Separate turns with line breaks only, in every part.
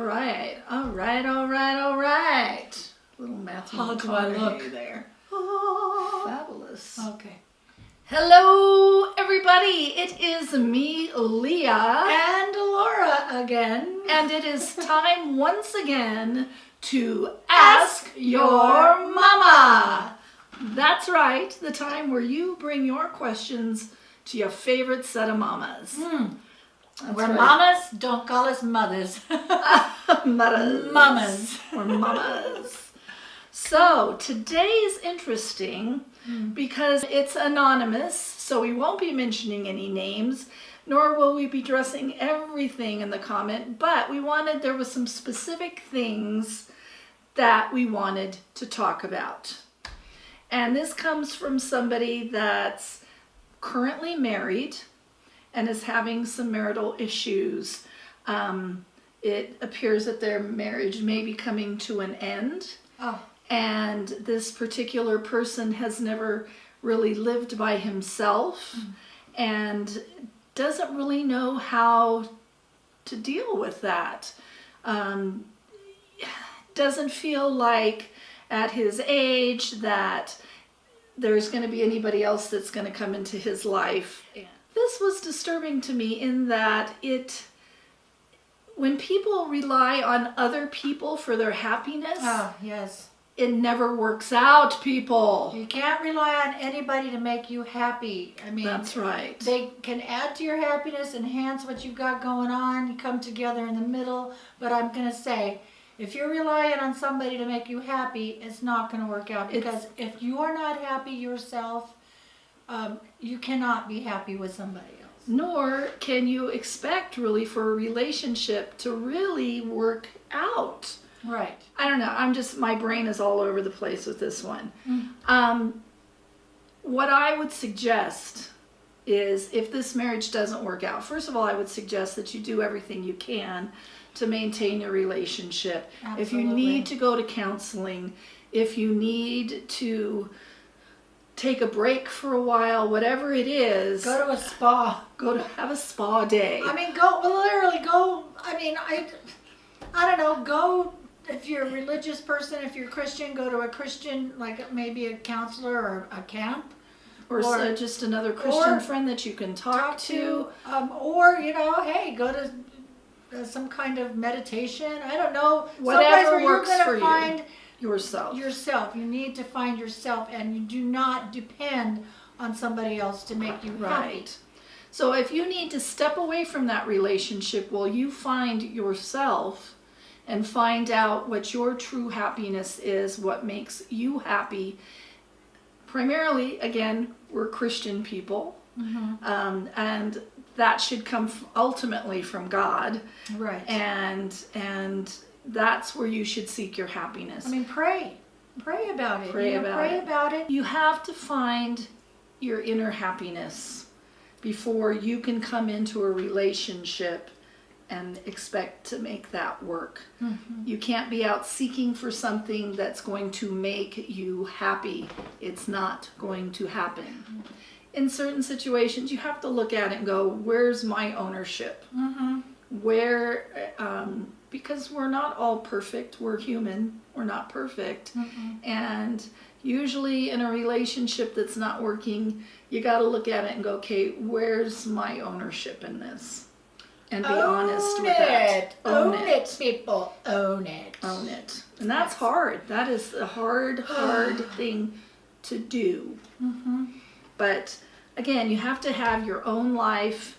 All right, all right, all right, all right. Little Matthew
How do I look?
there. Fabulous.
Okay.
Hello, everybody. It is me, Leah.
And Laura again.
And it is time once again to Ask Your Mama. That's right, the time where you bring your questions to your favorite set of mamas.
We're mamas, don't call us mothers.
Mamas. Or mamas. So today's interesting because it's anonymous, so we won't be mentioning any names, nor will we be addressing everything in the comment, but there was some specific things that we wanted to talk about. And this comes from somebody that's currently married and is having some marital issues. It appears that their marriage may be coming to an end.
Oh.
And this particular person has never really lived by himself and doesn't really know how to deal with that. Doesn't feel like at his age that there's going to be anybody else that's going to come into his life. This was disturbing to me in that when people rely on other people for their happiness,
yes.
It never works out, people.
You can't rely on anybody to make you happy. I mean,
that's right.
They can add to your happiness, enhance what you've got going on, you come together in the middle. But I'm going to say, if you're relying on somebody to make you happy, it's not going to work out. Because if you are not happy yourself, you cannot be happy with somebody else.
Nor can you expect really for a relationship to really work out.
Right.
I don't know. My brain is all over the place with this one. What I would suggest is if this marriage doesn't work out, first of all, I would suggest that you do everything you can to maintain your relationship.
Absolutely.
If you need to go to counseling, if you need to take a break for a while, whatever it is.
Go to a spa.
Go to have a spa day.
I mean, I don't know, go, if you're a religious person, if you're Christian, go to a Christian, like maybe a counselor or a camp.
Or just another Christian friend that you can talk to.
Or, hey, go to some kind of meditation. I don't know.
Whatever works for
you. Find
yourself.
You need to find yourself, and you do not depend on somebody else to make you happy.
So if you need to step away from that relationship, you find yourself and find out what your true happiness is, what makes you happy. Primarily, again, we're Christian people, and that should come ultimately from God.
Right.
And that's where you should seek your happiness.
I mean, pray about it.
Pray
about it.
You have to find your inner happiness before you can come into a relationship and expect to make that work. You can't be out seeking for something that's going to make you happy. It's not going to happen. In certain situations, you have to look at it and go, where's my ownership? Because we're not all perfect. We're human. We're not perfect. And usually in a relationship that's not working, you got to look at it and go, okay, where's my ownership in this? And be honest with that.
Own it, people. Own it.
Own it. And that's hard. That is a hard thing to do. But again, you have to have your own life,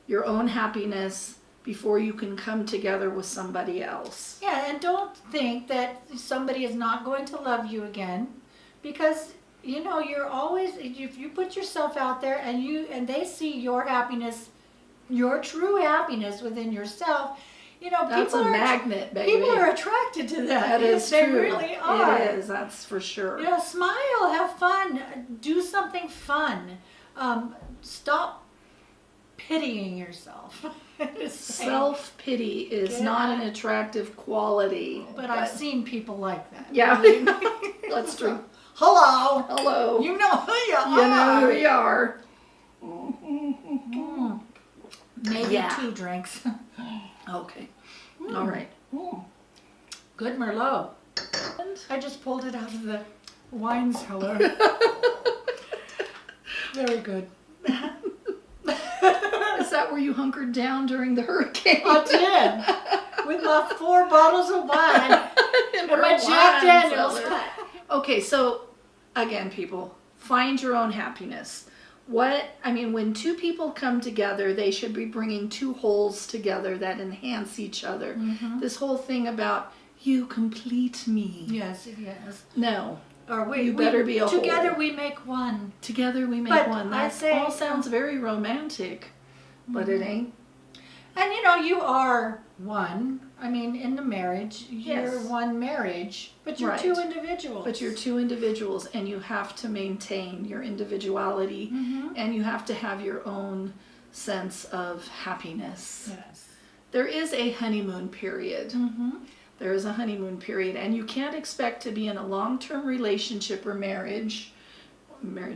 your own happiness before you can come together with somebody else.
Yeah, and don't think that somebody is not going to love you again, because you're always, if you put yourself out there and they see your happiness, your true happiness within yourself,
that's
people
a magnet, baby.
People are attracted to that.
That is
they
true.
They really are.
It is, that's for sure.
Smile, have fun, do something fun. Stop pitying yourself.
Self-pity is not an attractive quality.
But I've seen people like that.
Yeah. That's true.
Hello. You know who you are.
You know who you are.
Maybe 2 drinks.
Okay. All right.
Good Merlot.
And
I just pulled it out of the wine cellar. Very good.
is that where you hunkered down during the hurricane?
I did. With my 4 bottles of wine
And
and my
her
Jack
wine
Daniels.
cellar. Okay, so again, people, find your own happiness. When 2 people come together, they should be bringing 2 wholes together that enhance each other.
Mm-hmm.
This whole thing about you complete me.
Yes, yes.
No.
Or
You better be a
together
whole.
we make one.
Together we make
But
one.
I
That
say-
all sounds very romantic, but it ain't.
And you are one. I mean, in the marriage, you're
Yes.
one marriage, but you're
Right.
2 individuals.
But you're 2 individuals, and you have to maintain your individuality,
Mm-hmm.
and you have to have your own sense of happiness.
Yes.
There is a honeymoon period.
Mm-hmm.
There is a honeymoon period, and you can't expect to be in a long-term relationship or marriage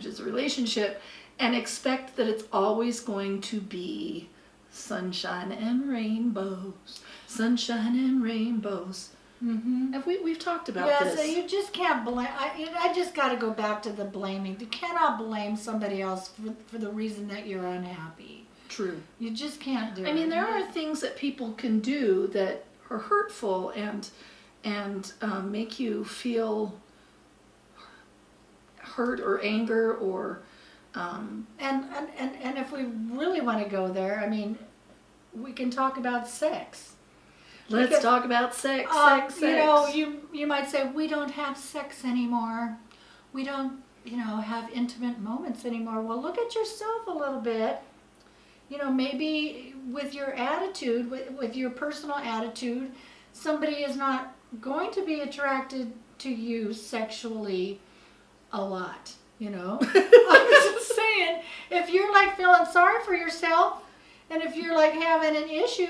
is a relationship, and expect that it's always going to be sunshine and rainbows. Sunshine and rainbows.
Mm-hmm.
Have we've talked about
Yeah,
this.
so you just can't blame. I just got to go back to the blaming. You cannot blame somebody else for the reason that you're unhappy.
True.
You just can't do it.
I mean, there are things that people can do that are hurtful and make you feel hurt or anger or
And if we really want to go there, I mean, we can talk about sex.
let's
Because,
talk about sex.
You might say we don't have sex anymore. We don't, have intimate moments anymore. Well, look at yourself a little bit. Maybe with your attitude, with your personal attitude, somebody is not going to be attracted to you sexually a lot. I was just saying, if you're like feeling sorry for yourself, and if you're like having an issue,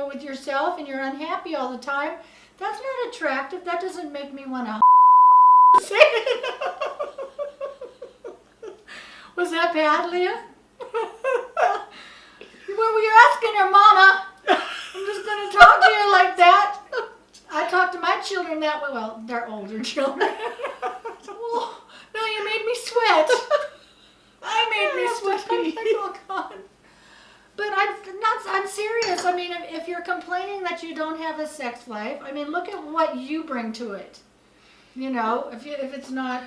with yourself and you're unhappy all the time, that's not attractive. That doesn't make me want to. Was that bad, Leah? Well, you're asking her mama. I'm just going to talk to you like that. I talk to my children that way. Well, they're older children. Oh, no, you made me sweat. I made me sweat. I'm like, oh, God. But I'm serious. I mean, if you're complaining that you don't have a sex life, I mean, look at what you bring to it. If it's not.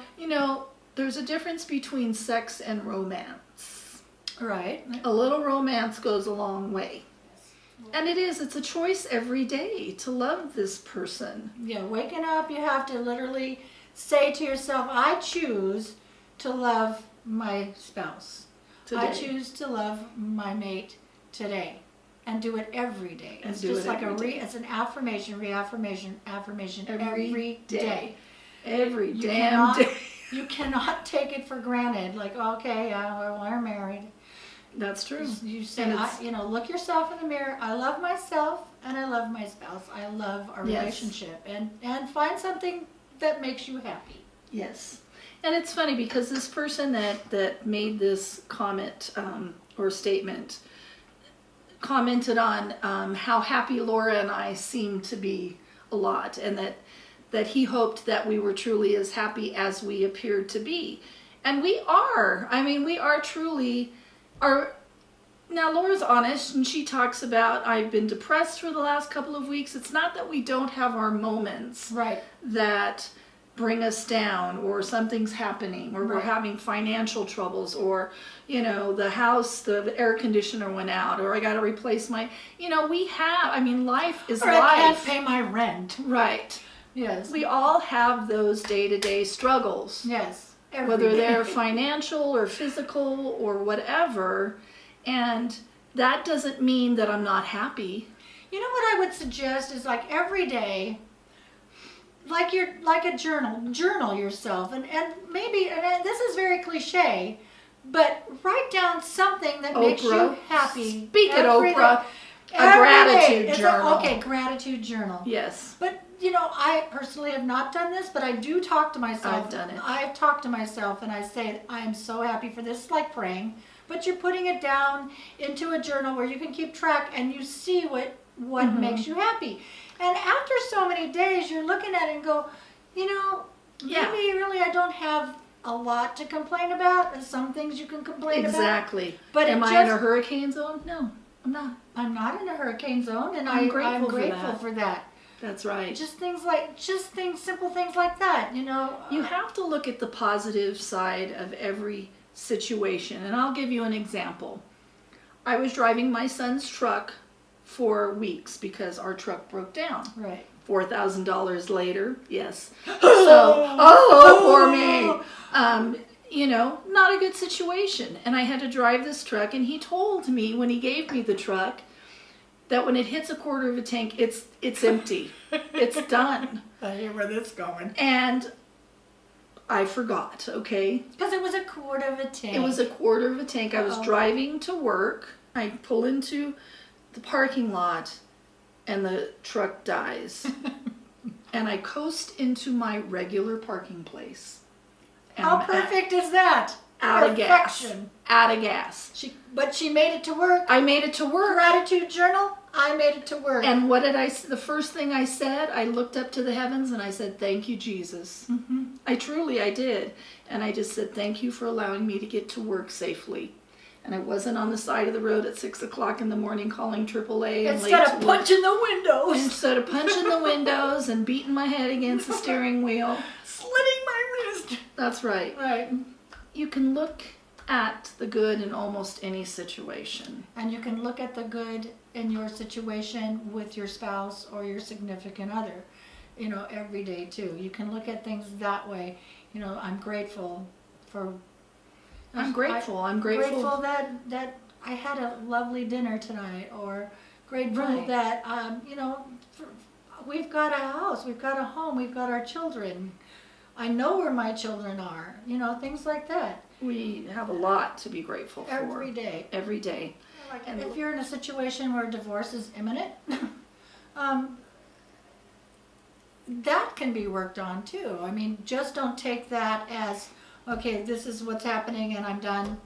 There's a difference between sex and romance.
Right.
A little romance goes a long way. And it's a choice every day to love this person.
Yeah, waking up, you have to literally say to yourself, I choose to love my spouse.
Today.
I choose to love my mate today. And do it every day.
And
It's
do
just
it
like
every day.
it's an affirmation, reaffirmation, affirmation
Every
every day.
Every
You
damn
cannot-
day.
You cannot take it for granted. Like, okay, yeah, well, we're married.
That's true.
You say,
And it's-
look yourself in the mirror. I love myself and I love my spouse. I love our
Yes.
relationship. And find something that makes you happy.
Yes. And it's funny because this person that made this comment or statement commented on how happy Laura and I seem to be a lot, and that he hoped that we were truly as happy as we appeared to be. And we are. I mean, we are truly. Now, Laura's honest, and she talks about, I've been depressed for the last couple of weeks. It's not that we don't have our moments
Right.
that bring us down, or something's happening, or we're
Right.
having financial troubles, or the house, the air conditioner went out, or I got to replace my, life is
Or I can't
life.
pay my rent.
Right.
Yes.
We all have those day-to-day struggles,
Yes. Every
whether
day.
they're financial or physical or whatever, and that doesn't mean that I'm not happy.
You know what I would suggest is like every day, like a journal yourself, and maybe, and this is very cliche, but write down something that makes you
Oprah.
happy.
Speak it,
every
Oprah.
day.
A
Every
gratitude
day. It's
journal.
Okay, gratitude journal.
Yes.
But I personally have not done this, but I do talk to myself.
I've done it.
I've talked to myself, and I say I am so happy for this. It's like praying, but you're putting it down into a journal where you can keep track, and you see what
Mm-hmm.
makes you happy. And after so many days, you're looking at it and go, you know,
Yeah.
maybe really I don't have a lot to complain about. There's some things you can complain about.
Exactly.
But
am I in a hurricane zone? No, I'm not.
I'm not in a hurricane zone, and
I'm
I'm
grateful
grateful
for
for that.
That's right.
Simple things like that, you know.
You have to look at the positive side of every situation. And I'll give you an example. I was driving my son's truck for weeks because our truck broke down.
Right.
$4,000 later, yes. So, poor me. You know, not a good situation. And I had to drive this truck, and he told me when he gave me the truck that when it hits a quarter of a tank, it's empty. It's done.
I hear where this is going.
And I forgot, okay?
Because it was a quarter of a tank.
It was a quarter of a tank. I was driving to work. I pull into the parking lot, and the truck dies. And I coast into my regular parking place. And
How perfect is that?
Out of gas.
Perfection.
Out of gas.
But she made it to work.
I made it to work.
Gratitude journal. I made it to work.
And what did the first thing I said, I looked up to the heavens and I said, thank you, Jesus.
Mm-hmm.
I did. And I just said, thank you for allowing me to get to work safely. And I wasn't on the side of the road at 6 o'clock in the morning calling AAA. And
Instead of punching the windows.
Instead of punching the windows and beating my head against the steering wheel.
Slitting my wrist.
That's right.
Right.
You can look at the good in almost any situation.
And you can look at the good in your situation with your spouse or your significant other, you know, every day too. You can look at things that way. You know, I'm grateful for...
I'm grateful
that I had a lovely dinner tonight, or grateful
Right.
that, you know, we've got a house, we've got a home, we've got our children. I know where my children are, you know, things like that.
We have a lot to be grateful for.
Every day.
Every day.
Like if you're in a situation where divorce is imminent, that can be worked on too. I mean, just don't take that as, okay, this is what's happening and I'm done.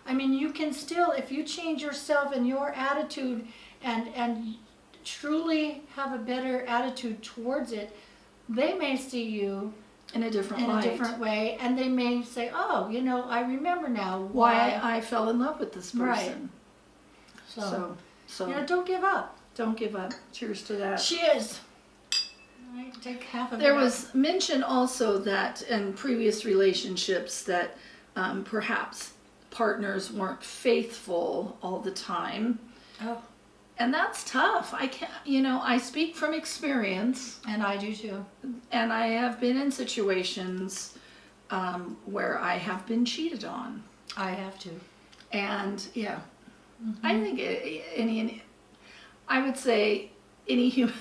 I mean, you can still, if you change yourself and your attitude and truly have a better attitude towards it, they may see you
in a different
way, and they may say, oh, you know, I remember now
why I fell in love with this person.
Right.
So
you know, don't give up.
Don't give up. Cheers to that.
Cheers. I take half of it.
There was mention also that in previous relationships that perhaps partners weren't faithful all the time.
Oh.
And that's tough. I can't, you know, I speak from experience.
And I do too.
And I have been in situations where I have been cheated on.
I have to.
And yeah, I think I would say any human,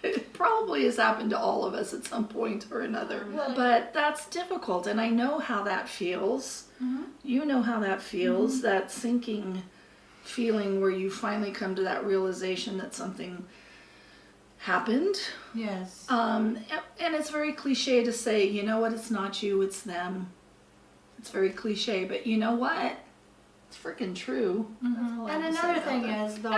it probably has happened to all of us at some point or another.
Well,
but that's difficult, and I know how that feels.
Mm-hmm.
You know how that feels, that sinking feeling where you finally come to that realization that something happened.
Yes.
And it's very cliche to say, you know what, it's not you, it's them. It's very cliche, but you know what? It's freaking true.
Mm-hmm. And another thing is, though,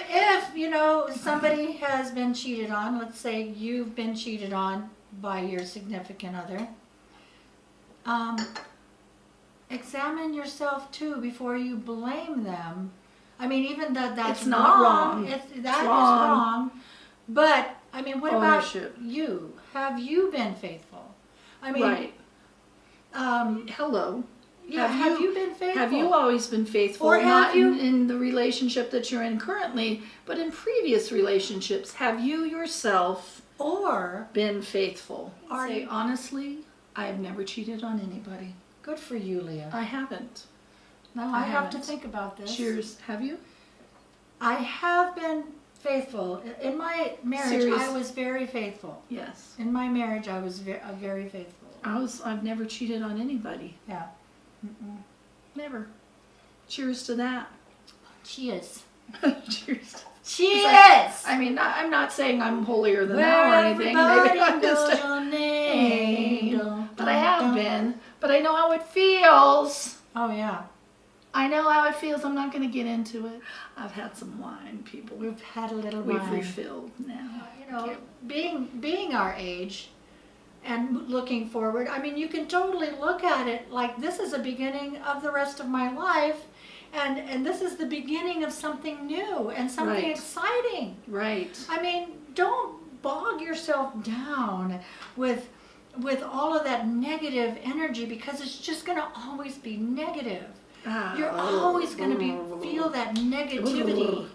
if you know somebody has been cheated on, let's say you've been cheated on by your significant other, examine yourself too before you blame them. I mean, even that's
it's not wrong.
That is wrong. But I mean, what
Ownership.
about you? Have you been faithful? I mean,
right. Hello.
Yeah, have you been faithful?
Have you always been faithful?
Or have
not
you
in the relationship that you're in currently, but in previous relationships? Have you yourself been faithful? Say honestly, I have never cheated on anybody.
Good for you, Leah.
I haven't.
Now I have to think about this.
Cheers. Have you?
I have been faithful. In my marriage, I was very faithful.
Yes.
In my marriage, I was very faithful.
I've never cheated on anybody.
Yeah.
Never. Cheers to that.
Cheers.
Cheers.
Cheers!
I mean, I'm not saying I'm holier than thou or anything. Maybe I'm just but I have been. But I know how it feels.
Oh, yeah.
I know how it feels. I'm not going to get into it. I've had some wine, people.
We've had a little
We've
wine.
refilled now.
You know, being our age and looking forward, I mean, you can totally look at it like this is a beginning of the rest of my life, and this is the beginning of something new and something
Right.
exciting.
Right.
I mean, don't bog yourself down with all of that negative energy, because it's just going to always be negative. You're always going to feel that negativity.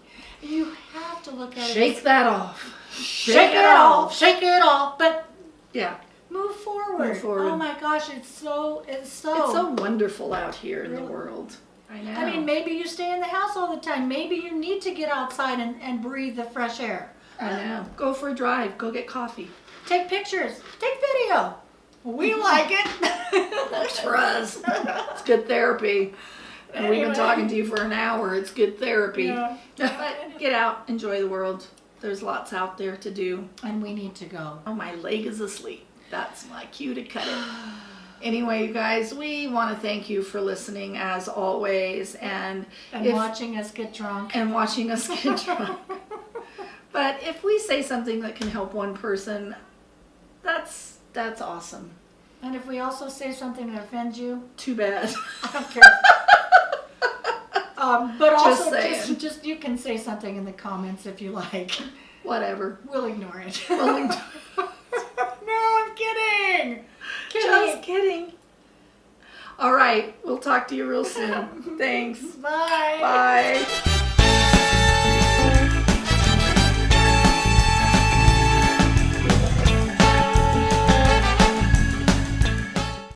You have to look at it.
Shake that off.
Shake it off. Shake it off. But
Yeah.
move forward.
Move forward.
Oh my gosh, it's so
It's so wonderful out here in the
Really?
world. I know.
I mean, maybe you stay in the house all the time. Maybe you need to get outside and breathe the fresh air.
I know. Go for a drive. Go get coffee.
Take pictures. Take video. We like it.
Works for us. It's good therapy. And we've been
Anyway.
talking to you for an hour. It's good therapy.
Yeah.
But get out. Enjoy the world. There's lots out there to do.
And we need to go.
Oh, my leg is asleep. That's my cue to cut it. Anyway, you guys, we want to thank you for listening as always, and
Watching us get drunk.
watching us get drunk. But if we say something that can help one person, that's awesome.
And if we also say something that offends you,
Too bad.
I don't care. But
Just
also,
saying.
just you can say something in the comments if you like.
Whatever.
We'll ignore it.
Willing to-
No, I'm kidding.
Just kidding. All right. We'll talk to you real soon. Thanks.
Bye.
Bye.